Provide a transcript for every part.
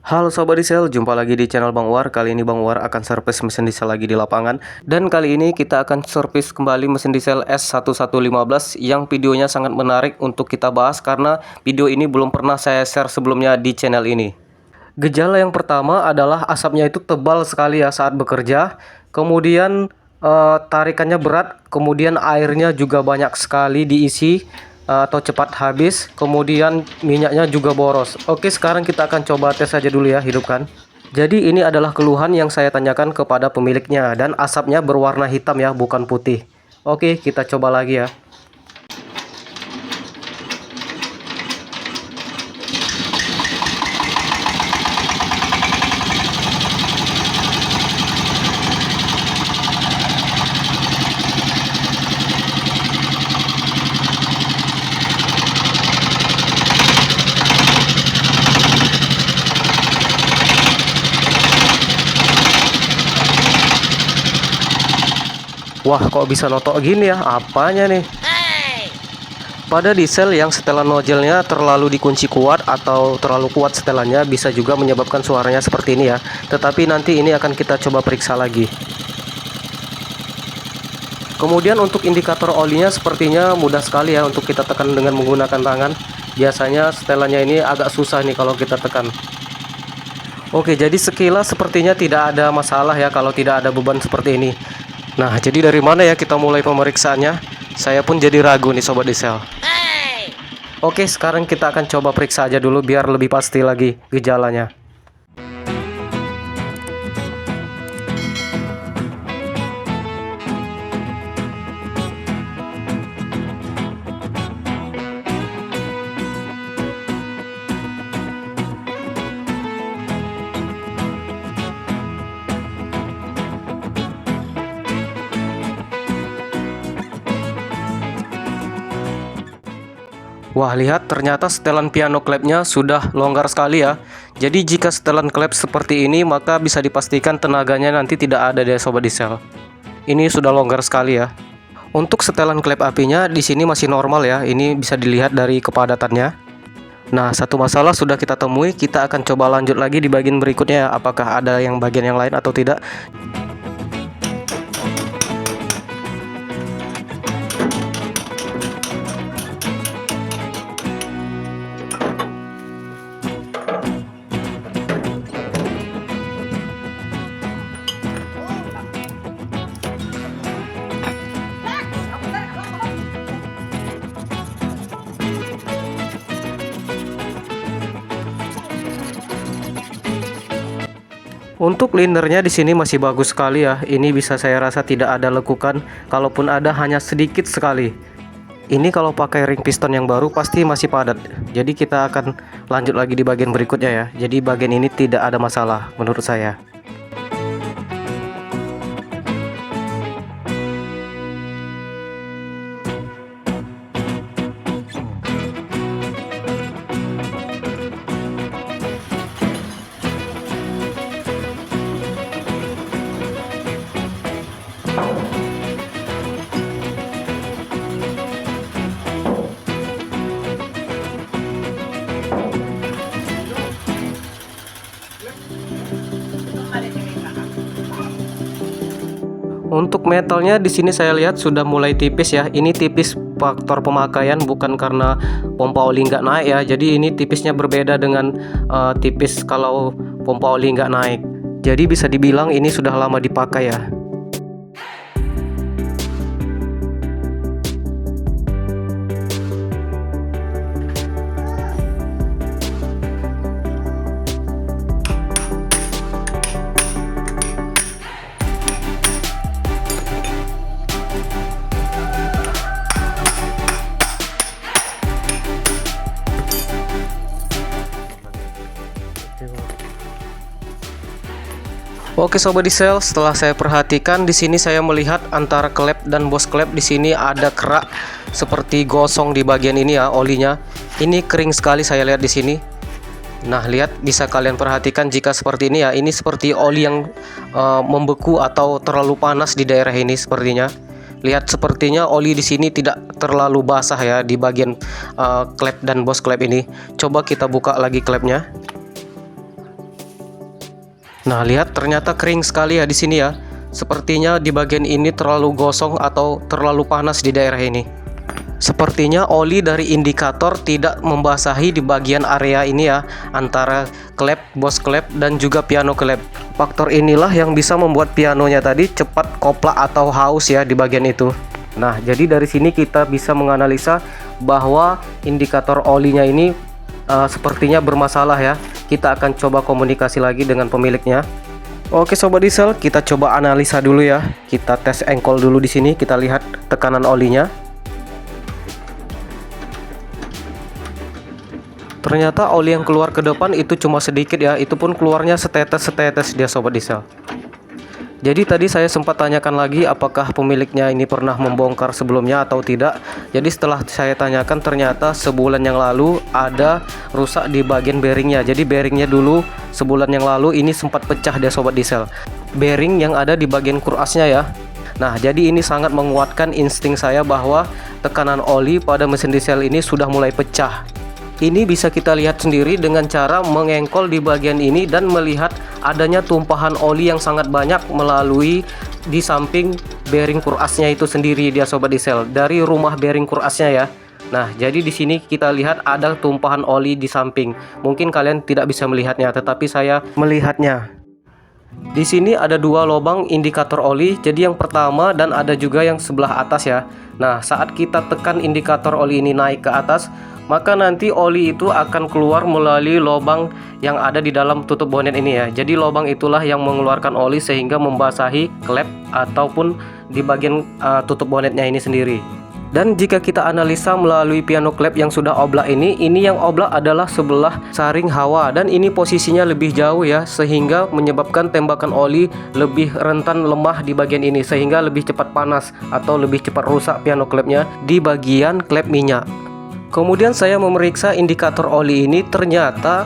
Halo Sobat Diesel, jumpa lagi di channel Bang War. Kali ini Bang War akan servis mesin diesel lagi di lapangan. Dan kali ini kita akan servis kembali mesin diesel S1115 yang videonya sangat menarik untuk kita bahas karena video ini belum pernah saya share sebelumnya di channel ini. Gejala yang pertama adalah asapnya itu tebal sekali ya saat bekerja. Kemudian tarikannya berat, kemudian airnya juga banyak sekali diisi atau cepat habis, kemudian minyaknya juga boros. Oke, sekarang kita akan coba tes saja dulu ya, hidupkan. Jadi ini adalah keluhan yang saya tanyakan kepada pemiliknya dan asapnya berwarna hitam ya, bukan putih. Oke, kita coba lagi ya. Wah, kok bisa notok gini ya? Apanya nih? Pada diesel yang setelan nozzle-nya terlalu dikunci kuat atau terlalu kuat setelannya bisa juga menyebabkan suaranya seperti ini ya. Tetapi nanti ini akan kita coba periksa lagi. Kemudian untuk indikator olinya sepertinya mudah sekali ya untuk kita tekan dengan menggunakan tangan. Biasanya setelannya ini agak susah nih kalau kita tekan. Oke, jadi sekilas sepertinya tidak ada masalah ya kalau tidak ada beban seperti ini. Nah, jadi dari mana ya kita mulai pemeriksaannya? Saya pun jadi ragu nih Sobat Diesel. Oke, sekarang kita akan coba periksa aja dulu biar lebih pasti lagi gejalanya. Wah, lihat ternyata setelan piano klepnya sudah longgar sekali ya. Jadi jika setelan klep seperti ini maka bisa dipastikan tenaganya nanti tidak ada deh Sobat Diesel. Ini sudah longgar sekali ya. Untuk setelan klep apinya di sini masih normal ya. Ini bisa dilihat dari kepadatannya. Nah, satu masalah sudah kita temui, kita akan coba lanjut lagi di bagian berikutnya ya. Apakah ada yang bagian yang lain atau tidak. Untuk lindernya di sini masih bagus sekali ya. Ini bisa saya rasa tidak ada lekukan. Kalaupun ada hanya sedikit sekali. Ini kalau pakai ring piston yang baru pasti masih padat. Jadi kita akan lanjut lagi di bagian berikutnya ya. Jadi bagian ini tidak ada masalah menurut saya. Untuk metalnya di sini saya lihat sudah mulai tipis ya. Ini tipis faktor pemakaian bukan karena pompa oli nggak naik ya. Jadi ini tipisnya berbeda dengan tipis kalau pompa oli nggak naik. Jadi bisa dibilang ini sudah lama dipakai ya. Oke Sobat Diesel, setelah saya perhatikan di sini saya melihat antara klep dan bos klep di sini ada kerak seperti gosong di bagian ini ya olinya. Ini kering sekali saya lihat di sini. Nah, lihat bisa kalian perhatikan jika seperti ini ya. Ini seperti oli yang membeku atau terlalu panas di daerah ini sepertinya. Lihat sepertinya oli di sini tidak terlalu basah ya di bagian klep dan bos klep ini. Coba kita buka lagi klepnya. Nah, lihat ternyata kering sekali ya di sini ya. Sepertinya di bagian ini terlalu gosong atau terlalu panas di daerah ini. Sepertinya oli dari indikator tidak membasahi di bagian area ini ya, antara klep, bos klep dan juga piano klep. Faktor inilah yang bisa membuat pianonya tadi cepat koplak atau haus ya di bagian itu. Nah, jadi dari sini kita bisa menganalisa bahwa indikator olinya ini sepertinya bermasalah ya. Kita akan coba komunikasi lagi dengan pemiliknya. Oke sobat diesel, kita coba analisa dulu ya. Kita tes engkol dulu di sini, kita lihat tekanan olinya. Ternyata oli yang keluar ke depan itu cuma sedikit ya, itu pun keluarnya setetes-setetes dia sobat diesel. Jadi tadi saya sempat tanyakan lagi apakah pemiliknya ini pernah membongkar sebelumnya atau tidak. Jadi setelah saya tanyakan ternyata sebulan yang lalu ada rusak di bagian bearingnya. Jadi bearingnya dulu sebulan yang lalu ini sempat pecah dia sobat diesel. Bearing yang ada di bagian kurasnya ya. Nah, jadi ini sangat menguatkan insting saya bahwa tekanan oli pada mesin diesel ini sudah mulai pecah. Ini bisa kita lihat sendiri dengan cara mengengkol di bagian ini dan melihat adanya tumpahan oli yang sangat banyak melalui di samping bearing kurasnya itu sendiri dia sobat diesel, dari rumah bearing kurasnya ya. Nah, jadi di sini kita lihat ada tumpahan oli di samping. Mungkin kalian tidak bisa melihatnya, tetapi saya melihatnya. Di sini ada dua lubang indikator oli. Jadi yang pertama dan ada juga yang sebelah atas ya. Nah, saat kita tekan indikator oli ini naik ke atas, maka nanti oli itu akan keluar melalui lubang yang ada di dalam tutup bonet ini ya. Jadi lubang itulah yang mengeluarkan oli sehingga membasahi klep ataupun di bagian tutup bonetnya ini sendiri. Dan jika kita analisa melalui piano klep yang sudah oblak ini yang oblak adalah sebelah saring hawa dan ini posisinya lebih jauh ya, sehingga menyebabkan tembakan oli lebih rentan lemah di bagian ini sehingga lebih cepat panas atau lebih cepat rusak piano klepnya di bagian klep minyak. Kemudian saya memeriksa indikator oli ini, ternyata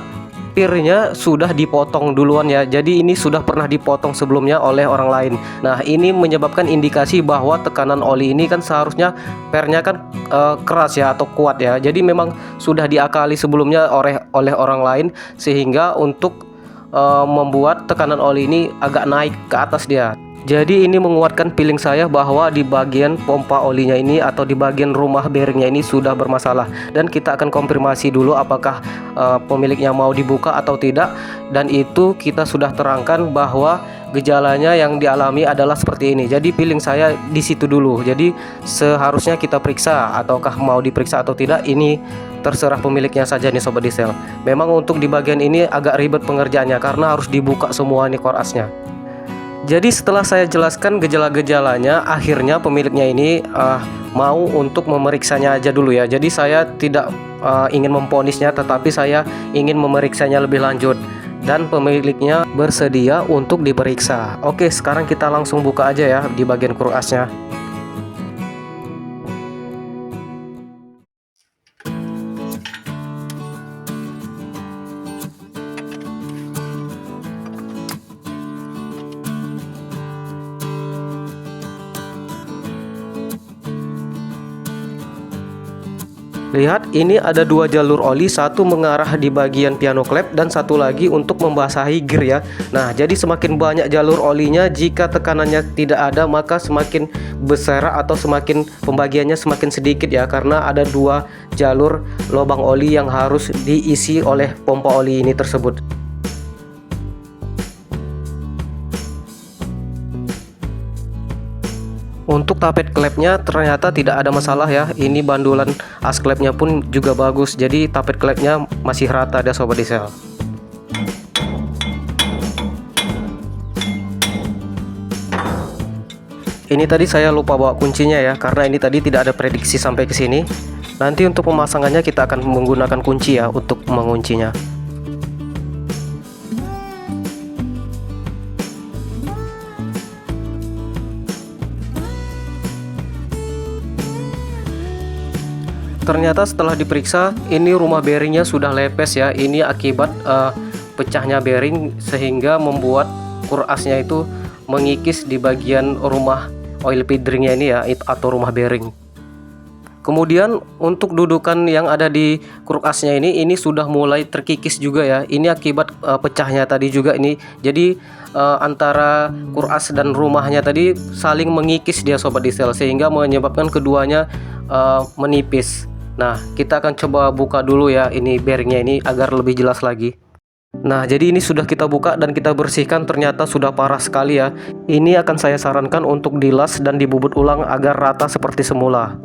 pirnya sudah dipotong duluan ya. Jadi ini sudah pernah dipotong sebelumnya oleh orang lain. Nah, ini menyebabkan indikasi bahwa tekanan oli ini kan seharusnya pernya kan keras ya atau kuat ya. Jadi memang sudah diakali sebelumnya oleh orang lain sehingga untuk membuat tekanan oli ini agak naik ke atas dia. Jadi ini menguatkan feeling saya bahwa di bagian pompa olinya ini atau di bagian rumah bearingnya ini sudah bermasalah. Dan kita akan konfirmasi dulu apakah pemiliknya mau dibuka atau tidak. Dan itu kita sudah terangkan bahwa gejalanya yang dialami adalah seperti ini. Jadi feeling saya di situ dulu. Jadi seharusnya kita periksa ataukah mau diperiksa atau tidak, ini terserah pemiliknya saja nih sobat diesel. Memang untuk di bagian ini agak ribet pengerjaannya karena harus dibuka semua nih korasnya. Jadi setelah saya jelaskan gejala-gejalanya, akhirnya pemiliknya ini mau untuk memeriksanya aja dulu ya. Jadi saya tidak ingin memponisnya, tetapi saya ingin memeriksanya lebih lanjut. Dan pemiliknya bersedia untuk diperiksa. Oke, sekarang kita langsung buka aja ya di bagian kurasnya. Lihat, ini ada dua jalur oli, satu mengarah di bagian piano klep dan satu lagi untuk membasahi gear ya. Nah, jadi semakin banyak jalur olinya, jika tekanannya tidak ada maka semakin besar atau semakin pembagiannya semakin sedikit ya, karena ada dua jalur lubang oli yang harus diisi oleh pompa oli ini tersebut. Untuk tapet klepnya ternyata tidak ada masalah ya. Ini bandulan as klepnya pun juga bagus. Jadi tapet klepnya masih rata ada sobat diesel. Ini tadi saya lupa bawa kuncinya ya, karena ini tadi tidak ada prediksi sampai ke sini. Nanti untuk pemasangannya kita akan menggunakan kunci ya untuk menguncinya. Ternyata setelah diperiksa, ini rumah bearingnya sudah lepes ya. Ini akibat pecahnya bearing sehingga membuat kurasnya itu mengikis di bagian rumah oil feedernya ini ya, atau rumah bearing. Kemudian untuk dudukan yang ada di krukasnya ini sudah mulai terkikis juga ya. Ini akibat pecahnya tadi juga ini. Jadi antara kuras dan rumahnya tadi saling mengikis dia sobat diesel, sehingga menyebabkan keduanya menipis. Nah, kita akan coba buka dulu ya ini bearingnya ini agar lebih jelas lagi. Nah, jadi ini sudah kita buka dan kita bersihkan, ternyata sudah parah sekali ya. Ini akan saya sarankan untuk dilas dan dibubut ulang agar rata seperti semula.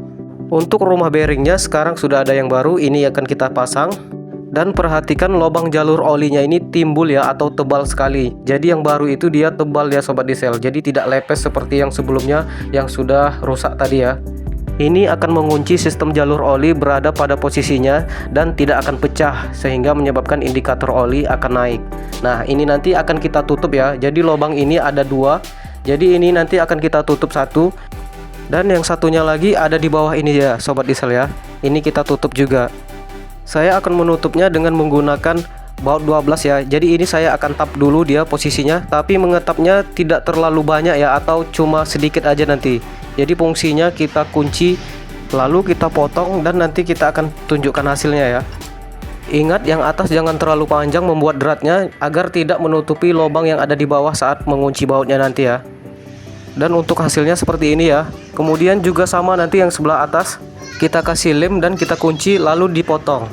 Untuk rumah bearingnya sekarang sudah ada yang baru, ini akan kita pasang. Dan perhatikan lubang jalur olinya ini timbul ya, atau tebal sekali. Jadi yang baru itu dia tebal ya sobat diesel, jadi tidak lepes seperti yang sebelumnya yang sudah rusak tadi ya. Ini akan mengunci sistem jalur oli berada pada posisinya dan tidak akan pecah, sehingga menyebabkan indikator oli akan naik. Nah, ini nanti akan kita tutup ya. Jadi lubang ini ada dua, jadi ini nanti akan kita tutup satu. Dan yang satunya lagi ada di bawah ini ya sobat diesel ya. Ini kita tutup juga. Saya akan menutupnya dengan menggunakan baut 12 ya. Jadi ini saya akan tap dulu dia posisinya, tapi mengetapnya tidak terlalu banyak ya, atau cuma sedikit aja nanti. Jadi fungsinya kita kunci, lalu kita potong, dan nanti kita akan tunjukkan hasilnya ya. Ingat yang atas jangan terlalu panjang membuat dratnya, agar tidak menutupi lubang yang ada di bawah saat mengunci bautnya nanti ya. Dan untuk hasilnya seperti ini ya. Kemudian juga sama nanti yang sebelah atas, kita kasih lem dan kita kunci lalu dipotong.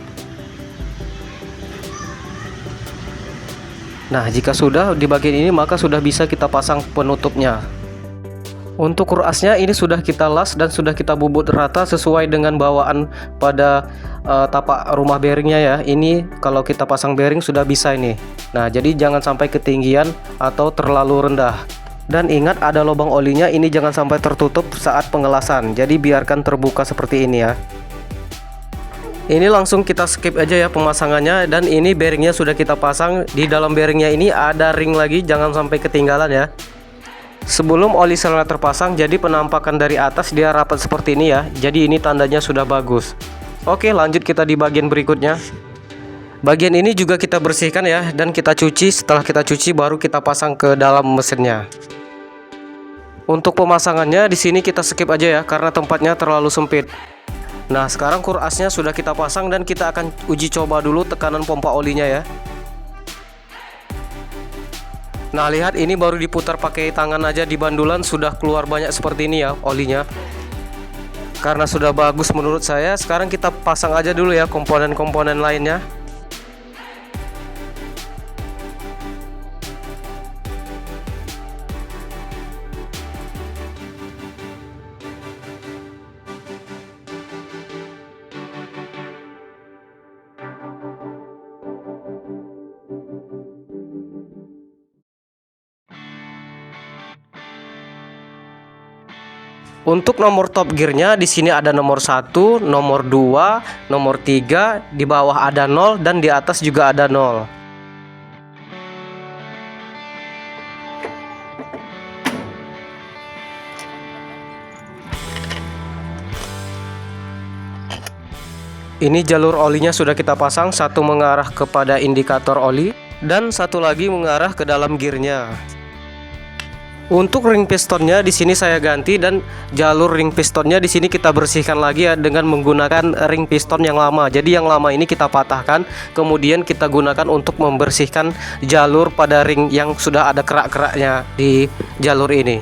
Nah, jika sudah di bagian ini maka sudah bisa kita pasang penutupnya. Untuk ruasnya ini sudah kita las dan sudah kita bubut rata sesuai dengan bawaan pada tapak rumah bearingnya ya. Ini kalau kita pasang bearing sudah bisa ini. Nah, jadi jangan sampai ketinggian atau terlalu rendah. Dan ingat ada lubang olinya, ini jangan sampai tertutup saat pengelasan. Jadi biarkan terbuka seperti ini ya. Ini langsung kita skip aja ya pemasangannya. Dan ini bearingnya sudah kita pasang. Di dalam bearingnya ini ada ring lagi, jangan sampai ketinggalan ya. Sebelum oli selnya terpasang, jadi penampakan dari atas dia rapat seperti ini ya. Jadi ini tandanya sudah bagus. Oke, lanjut kita di bagian berikutnya. Bagian ini juga kita bersihkan ya, dan kita cuci. Setelah kita cuci baru kita pasang ke dalam mesinnya. Untuk pemasangannya di sini kita skip aja ya, karena tempatnya terlalu sempit. Nah, sekarang kurasnya sudah kita pasang dan kita akan uji coba dulu tekanan pompa olinya ya. Nah, lihat ini baru diputar pakai tangan aja di bandulan sudah keluar banyak seperti ini ya olinya. Karena sudah bagus menurut saya, sekarang kita pasang aja dulu ya komponen-komponen lainnya. Untuk nomor top gearnya di sini ada nomor 1, nomor 2, nomor 3, di bawah ada 0 dan di atas juga ada 0. Ini jalur olinya sudah kita pasang, satu mengarah kepada indikator oli dan satu lagi mengarah ke dalam gearnya. Untuk ring pistonnya di sini saya ganti dan jalur ring pistonnya di sini kita bersihkan lagi ya dengan menggunakan ring piston yang lama. Jadi yang lama ini kita patahkan, kemudian kita gunakan untuk membersihkan jalur pada ring yang sudah ada kerak-keraknya di jalur ini.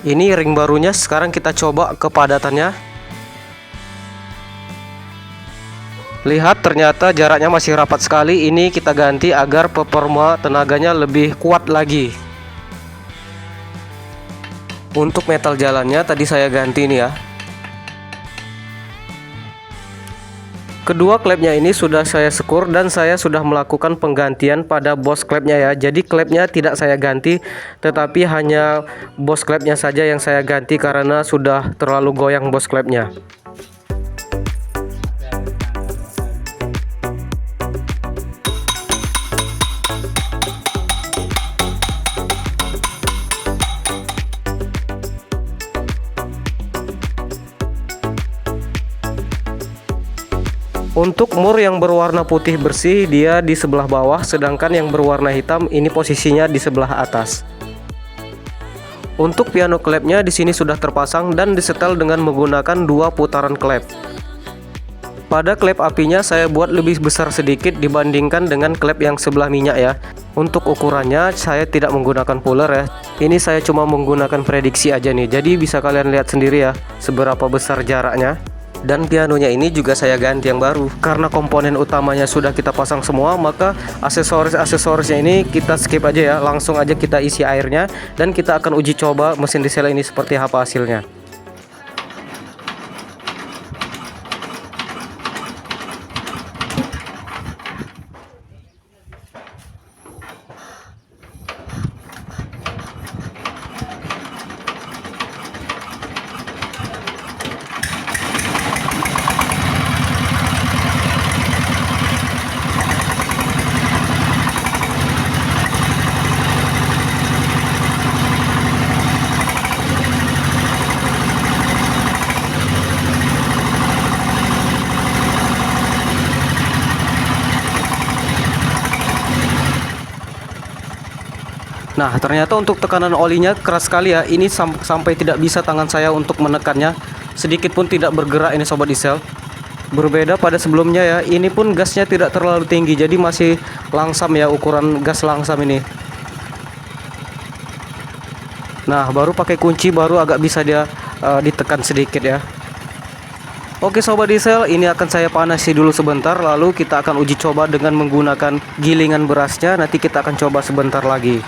Ini ring barunya, sekarang kita coba kepadatannya. Lihat ternyata jaraknya masih rapat sekali. Ini kita ganti agar performa tenaganya lebih kuat lagi. Untuk metal jalannya tadi saya ganti ini ya. Kedua klepnya ini sudah saya sekur dan saya sudah melakukan penggantian pada bos klepnya ya. Jadi klepnya tidak saya ganti, tetapi hanya bos klepnya saja yang saya ganti karena sudah terlalu goyang bos klepnya. Untuk mur yang berwarna putih bersih dia di sebelah bawah, sedangkan yang berwarna hitam ini posisinya di sebelah atas. Untuk piano klepnya di sini sudah terpasang dan disetel dengan menggunakan 2 putaran klep. Pada klep apinya saya buat lebih besar sedikit dibandingkan dengan klep yang sebelah minyak ya. Untuk ukurannya saya tidak menggunakan puller ya. Ini saya cuma menggunakan prediksi aja nih. Jadi bisa kalian lihat sendiri ya seberapa besar jaraknya. Dan pianonya ini juga saya ganti yang baru. Karena komponen utamanya sudah kita pasang semua, maka aksesorisnya ini kita skip aja ya. Langsung aja kita isi airnya dan kita akan uji coba mesin diesel ini seperti apa hasilnya. Nah, ternyata untuk tekanan olinya keras sekali ya. Ini sampai tidak bisa tangan saya untuk menekannya. Sedikit pun tidak bergerak ini sobat diesel. Berbeda pada sebelumnya ya. Ini pun gasnya tidak terlalu tinggi, jadi masih langsam ya, ukuran gas langsam ini. Nah, baru pakai kunci baru agak bisa dia ditekan sedikit ya. Oke sobat diesel, ini akan saya panasi dulu sebentar, lalu kita akan uji coba dengan menggunakan gilingan berasnya. Nanti kita akan coba sebentar lagi.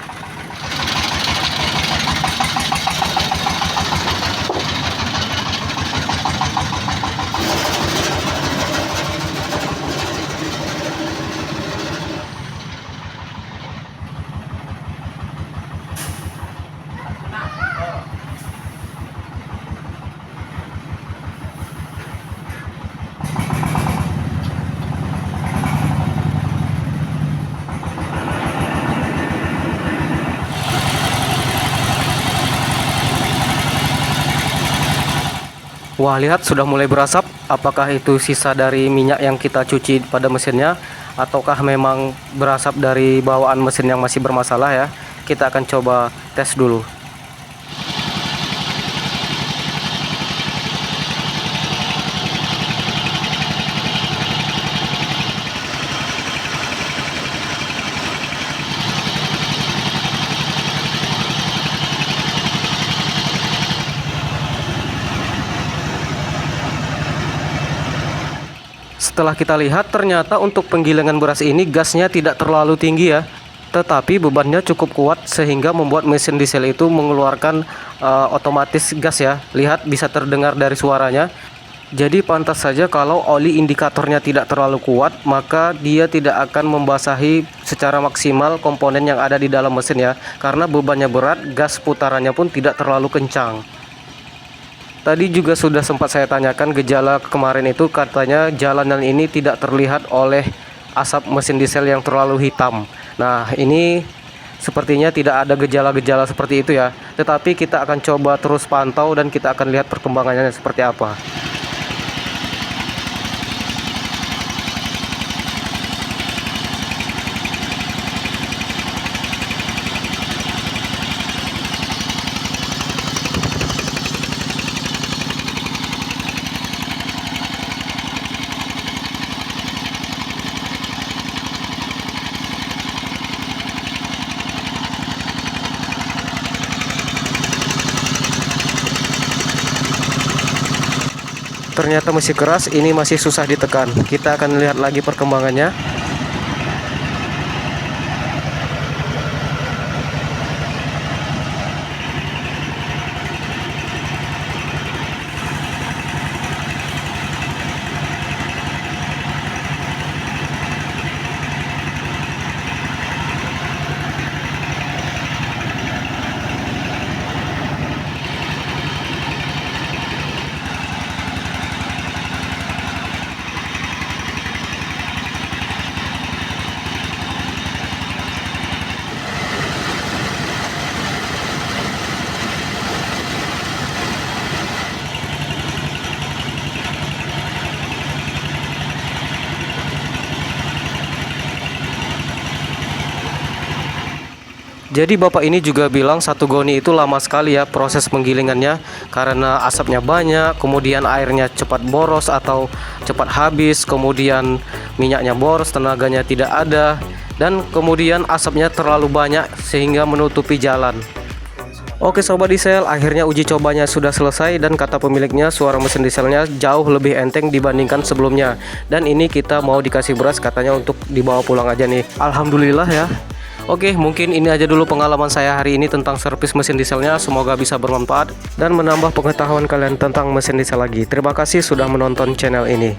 Wah, lihat sudah mulai berasap. Apakah itu sisa dari minyak yang kita cuci pada mesinnya, ataukah memang berasap dari bawaan mesin yang masih bermasalah ya? Kita akan coba tes dulu. Setelah kita lihat, ternyata untuk penggilingan beras ini gasnya tidak terlalu tinggi ya, tetapi bebannya cukup kuat sehingga membuat mesin diesel itu mengeluarkan otomatis gas ya. Lihat, bisa terdengar dari suaranya. Jadi pantas saja kalau oli indikatornya tidak terlalu kuat, maka dia tidak akan membasahi secara maksimal komponen yang ada di dalam mesin ya. Karena bebannya berat, gas putarannya pun tidak terlalu kencang. Tadi juga sudah sempat saya tanyakan gejala kemarin itu, katanya jalanan ini tidak terlihat oleh asap mesin diesel yang terlalu hitam. Nah, ini sepertinya tidak ada gejala-gejala seperti itu ya. Tetapi kita akan coba terus pantau dan kita akan lihat perkembangannya seperti apa. Ternyata masih keras, ini masih susah ditekan. Kita akan lihat lagi perkembangannya. Jadi bapak ini juga bilang satu goni itu lama sekali ya proses penggilingannya, karena asapnya banyak, kemudian airnya cepat boros atau cepat habis, kemudian minyaknya boros, tenaganya tidak ada, dan kemudian asapnya terlalu banyak sehingga menutupi jalan. Oke sobat diesel, akhirnya uji cobanya sudah selesai dan kata pemiliknya suara mesin dieselnya jauh lebih enteng dibandingkan sebelumnya. Dan ini kita mau dikasih beras katanya untuk dibawa pulang aja nih. Alhamdulillah ya. Oke, mungkin ini aja dulu pengalaman saya hari ini tentang servis mesin dieselnya. Semoga bisa bermanfaat dan menambah pengetahuan kalian tentang mesin diesel lagi. Terima kasih sudah menonton channel ini.